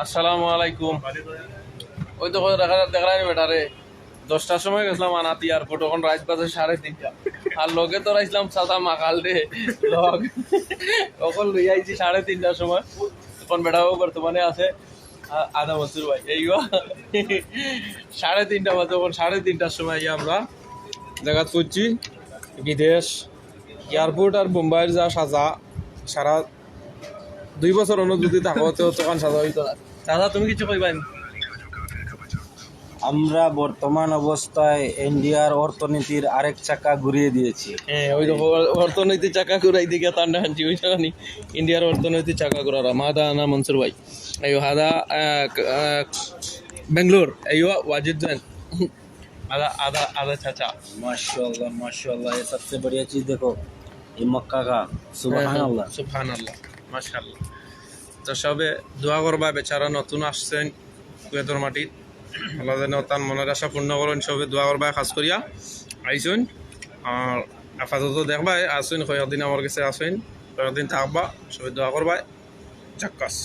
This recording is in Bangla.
আসসালামু আলাইকুম। ওই তো দেখাই বেটারে 10টার সময় গেছিলাম আনাতি এয়ারপোর্ট, তখন রাত বাজে 3:30 আর লগে তো রাইছিলাম সাদা মাকাল রে লগ তখন লই আইছি 3:30টার সময়। তখন বেটাও বর্তমানে আছে আদা মসুর ভাই এই 3:30 বাজে, তখন 3:30টার সময় আমরা জায়গা করছি বিদেশ এয়ারপোর্ট আর মুম্বাইয়ের যা সাজা সারা 2 বছর অনুভূতি থাকো তো তখন সাজা হইতো না। দাদা তুমি কিছু কইবানি? আমরা বর্তমান অবস্থায় ইন্ডিয়ার অর্থনীতির আরেক চাকা ঘুরিয়ে দিয়েছি। হ্যাঁ, ওই তো অর্থনৈতিক চাকা ঘুরাই দিকে তান্ডা হানছি ওই জানি ইন্ডিয়ার অর্থনৈতিক চাকা ঘুরারা মাদা না মনসুর ভাই আইও হাদা বেঙ্গলোর আইও वाजिद जैन आधा आधा आधा चाचा। माशाल्लाह माशाल्लाह, ये सबसे बढ़िया चीज देखो, ये मक्का का सुभान अल्लाह। সুবহান আল্লাহ মাশাআল্লাহ। তো সবে দোয়া করবা, বেচারা নতুন আসছেন কুয়েতর মাটিত, আল্লাহ যেন তার মনের আশা পূর্ণ করেন। সবে দোয়া করবা খাস করিয়া আইসুন। আর আপাতত দেখবাই আসুন, কয়েকদিন আমার কাছে আসুন, কয়েকদিন থাকবা, সবে দোয়া করবা। চাক্কাস।